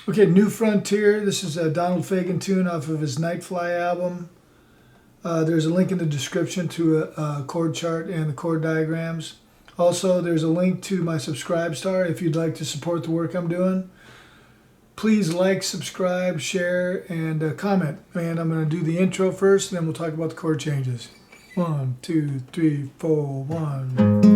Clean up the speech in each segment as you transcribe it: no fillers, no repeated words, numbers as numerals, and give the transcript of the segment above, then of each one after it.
Okay, New Frontier. This is a Donald Fagen tune off of his Nightfly album. There's a link in the description to a chord chart and the chord diagrams. Also, there's a link to my Subscribestar if you'd like to support the work I'm doing. Please like, subscribe, share, and comment. And I'm going to do the intro first, and then we'll talk about the chord changes. 1, 2, 3, 4, 1.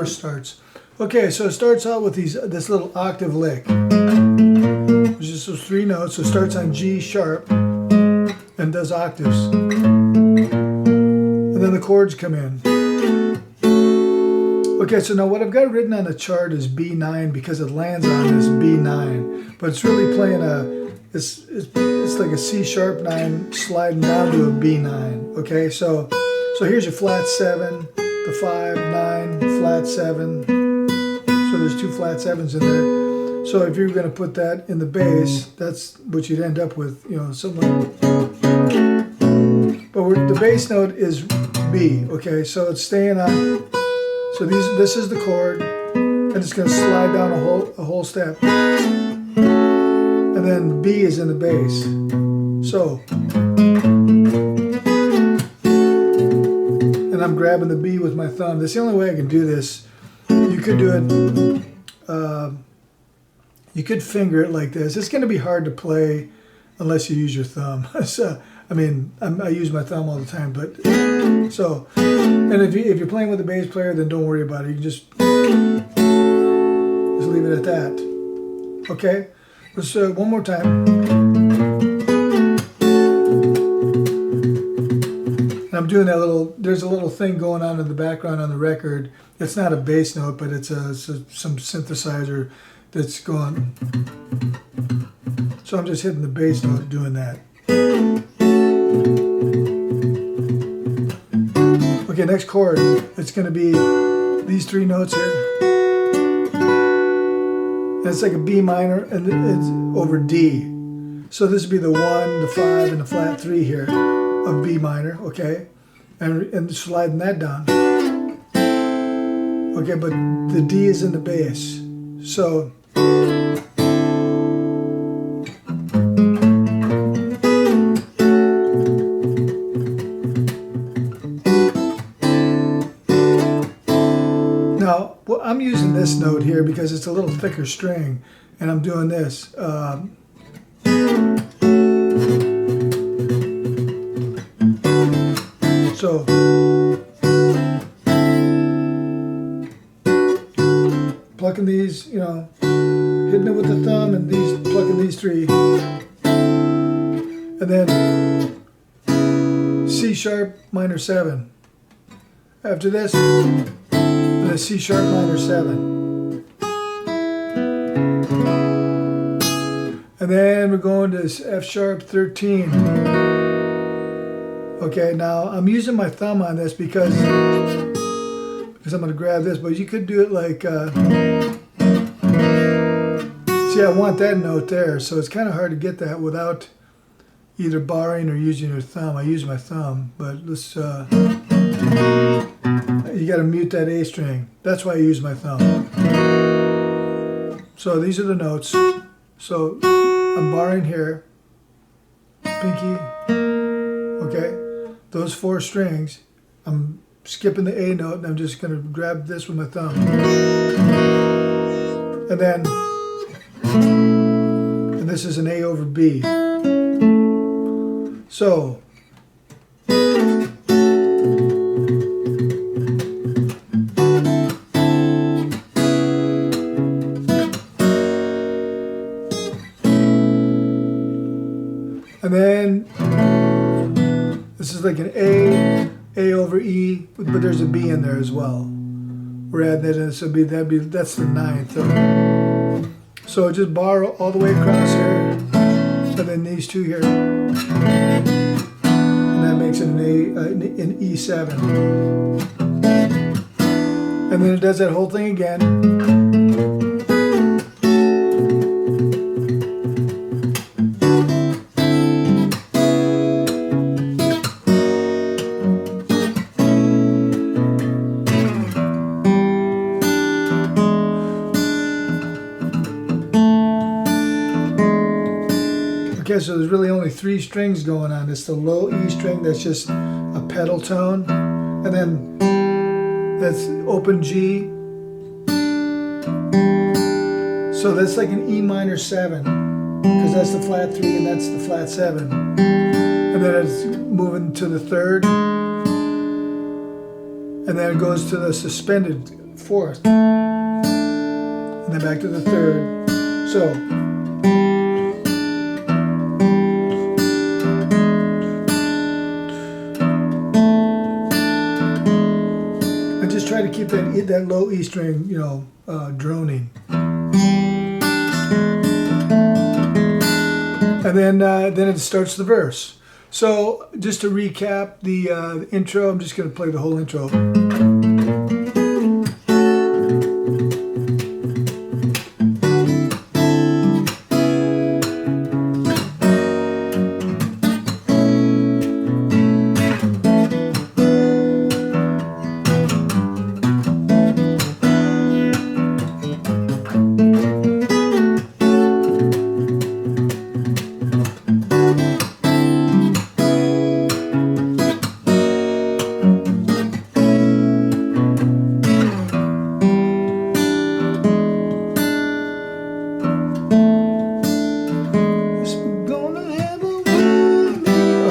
Starts. Okay, so it starts out with this little octave lick. There's just those 3 notes. So it starts on G sharp and does octaves. And then the chords come in. Okay, so now what I've got written on the chart is B9 because it lands on this B9. But it's really playing it's like a C sharp 9 sliding down to a B9. Okay, so here's your flat 7. The 5, 9, flat 7. So there's 2 flat 7s in there. So if you're going to put that in the bass, that's what you'd end up with, you know, something like. But the bass note is B. Okay, so it's staying on. So this is the chord, and it's going to slide down a whole step, and then B is in the bass. So. And I'm grabbing the B with my thumb. That's the only way I can do this. You could do it, you could finger it like this. It's going to be hard to play unless you use your thumb. So, I mean, I use my thumb all the time, but so, and if you're playing with a bass player, then don't worry about it. You can just leave it at that. Okay? Let's one more time. I'm doing that there's a little thing going on in the background on the record. It's not a bass note, but it's some synthesizer that's going. So I'm just hitting the bass note doing that. Okay, next chord. It's going to be these 3 notes here. And it's like a B minor, and it's over D. So this would be the 1, the 5, and the flat 3 here. Of B minor, okay, and sliding that down. Okay, but the D is in the bass. So now, well, I'm using this note here because it's a little thicker string, and I'm doing this. So, plucking these, you know, hitting it with the thumb, and plucking these 3. And then C sharp minor 7. After this, and then C sharp minor 7. And then we're going to F sharp 13. Okay, now I'm using my thumb on this because I'm going to grab this, but you could do it like, see, I want that note there, so it's kind of hard to get that without either barring or using your thumb. I use my thumb, but let's, you got to mute that A string. That's why I use my thumb. So these are the notes. So I'm barring here, pinky, okay? Those 4 strings, I'm skipping the A note, and I'm just going to grab this with my thumb. And then, and this is an A over B. So, and then This is like an A over E, but there's a B in there as well. We're adding that in, so that's the ninth. So just bar all the way across here, and then these two here, and that makes it an E7. And then it does that whole thing again. Okay, so there's really only 3 strings going on. It's the low E string, that's just a pedal tone, and then that's open G. So that's like an E minor 7, because that's the flat 3 and that's the flat 7. And then it's moving to the 3rd, and then it goes to the suspended 4th, and then back to the 3rd. So just try to keep that low E string, you know, droning. And then it starts the verse. So just to recap the intro, I'm just going to play the whole intro.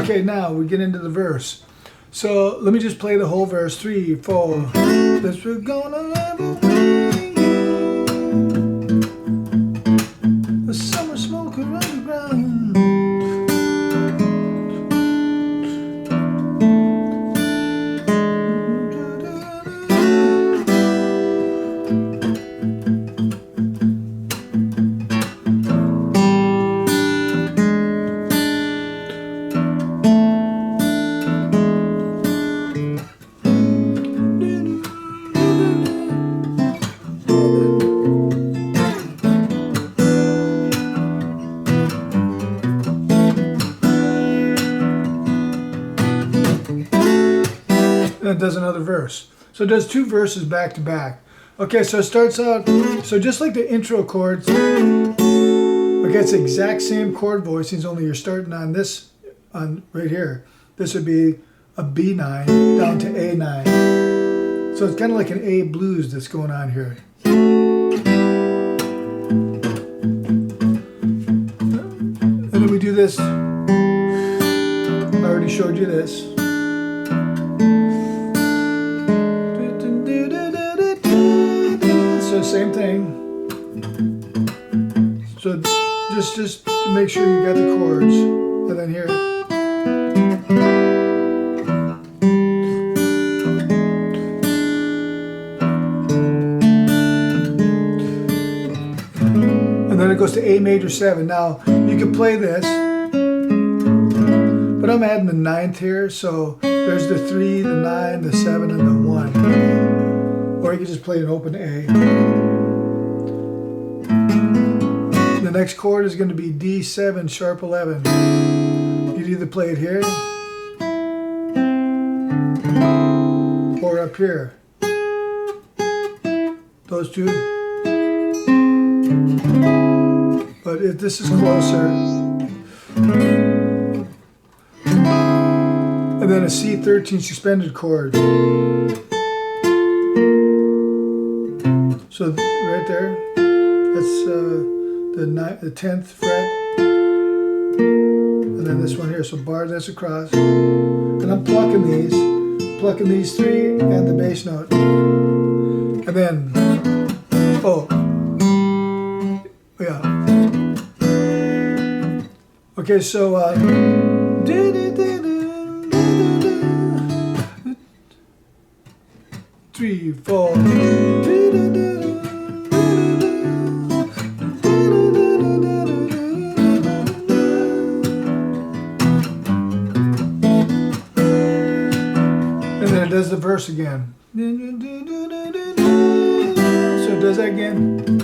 Okay, now we get into the verse. So let me just play the whole verse. 3, 4. This we're gonna have a way. The summer smoke around the ground. And it does another verse. So it does 2 verses back to back. Okay, so it starts out, so just like the intro chords, okay, it's the exact same chord voicings, only you're starting on this, on right here. This would be a B9 down to A9. So it's kind of like an A blues that's going on here. And then we do this, I already showed you this. So same thing. So just to make sure you got the chords, and then here. And then it goes to A major 7. Now you can play this, but I'm adding the 9th here. So there's the 3, the 9, the 7, and the 1. Or you can just play an open A. The next chord is going to be D7 sharp 11. You'd either play it here or up here. Those two. But if this is closer. And then a C13 suspended chord. So right there, that's the 10th fret, and then this one here. So bar this across, and I'm plucking these 3 and the bass note, and then yeah. Okay, so 3, 4. And then it does the verse again. So it does that again.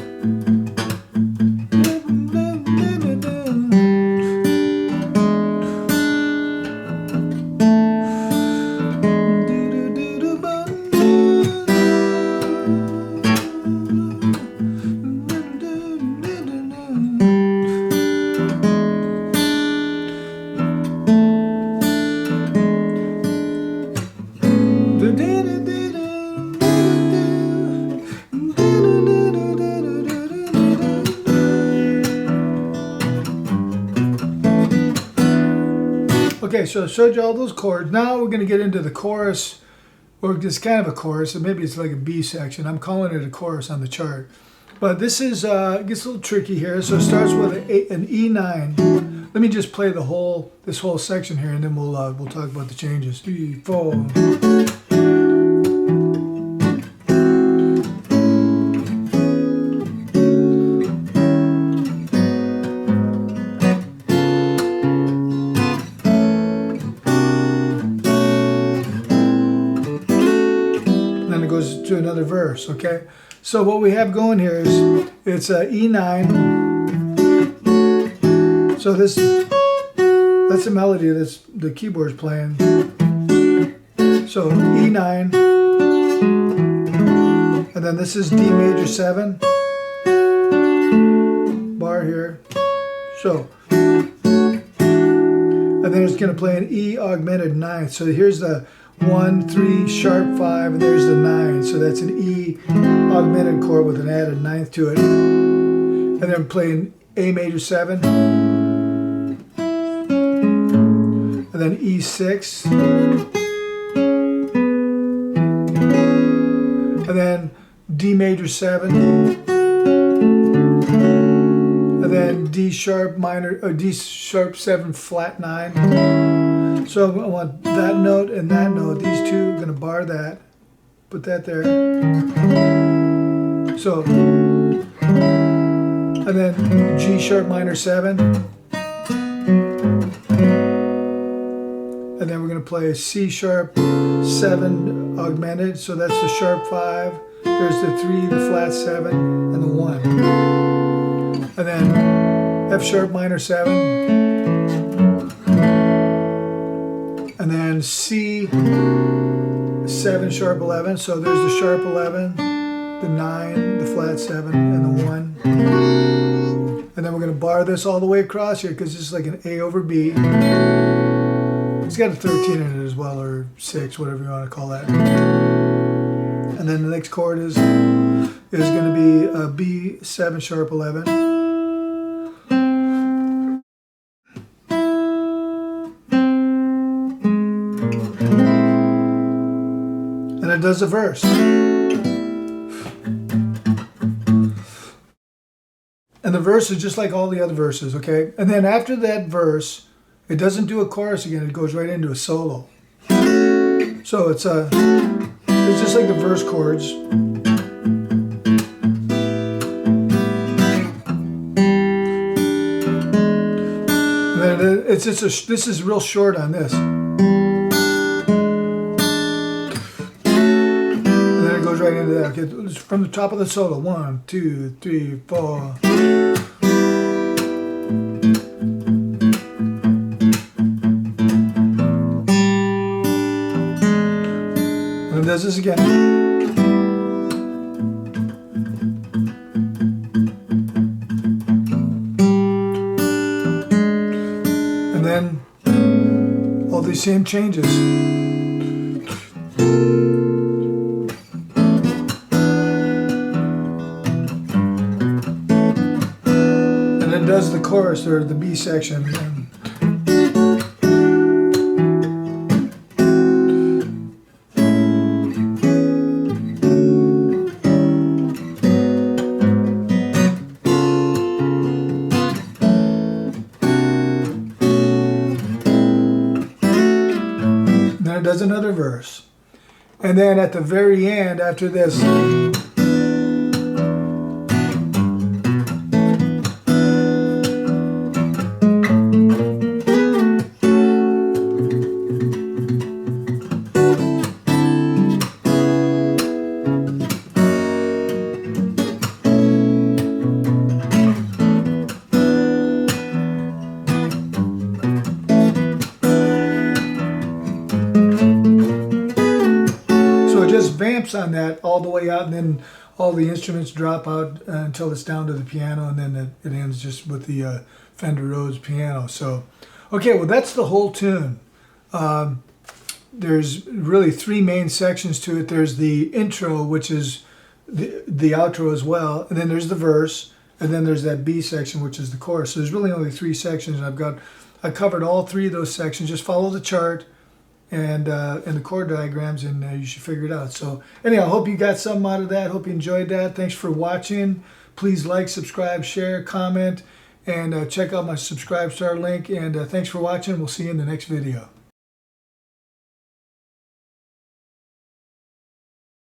Okay, so I showed you all those chords. Now we're going to get into the chorus, or just kind of a chorus, and maybe it's like a B section. I'm calling it a chorus on the chart. But this is gets a little tricky here. So it starts with an E9. Let me just play this whole section here, and then we'll talk about the changes. 3, 4. To another verse. Okay, so what we have going here is it's a E9. So that's the melody that's the keyboard's playing. So E9, and then this is D major 7 bar here. So, and then it's going to play an E augmented 9th. So here's the 1, 3, sharp 5, and there's the 9. So that's an E augmented chord with an added 9th to it. And then I'm playing A major 7. And then E6. And then D major 7. And then D sharp minor, or D sharp 7 flat 9. So I want that note and that note. These two, I'm going to bar that. Put that there. So, and then G sharp minor 7. And then we're going to play a C sharp 7 augmented. So that's the sharp 5. There's the 3, the flat 7, and the 1. And then F sharp minor 7. And then C 7 sharp 11. So there's the sharp 11, the 9, the flat 7, and the 1. And then we're going to bar this all the way across here because this is like an A over B. It's got a 13 in it as well, or 6, whatever you want to call that. And then the next chord is going to be a B 7 sharp 11. It does a verse. And the verse is just like all the other verses, okay? And then after that verse, it doesn't do a chorus again, it goes right into a solo. So it's just like the verse chords. And then it's just this is real short on this. Right into that. Okay, from the top of the solo. 1, 2, 3, 4. And it does this again. And then all these same changes. Does the chorus or the B section. Then it does another verse. And then at the very end, after this, just vamps on that all the way out, and then all the instruments drop out until it's down to the piano, and then it ends just with the Fender Rhodes piano. So, okay, well, that's the whole tune. There's really three main sections to it. There's the intro, which is the outro as well, and then there's the verse, and then there's that B section, which is the chorus. So there's really only three sections, and I covered all three of those sections. Just follow the chart and the chord diagrams, and you should figure it out. So anyhow, I hope you got something out of that. Hope you enjoyed that. Thanks for watching. Please like, subscribe, share, comment, and check out my Subscribe Star link. And thanks for watching. We'll see you in the next video.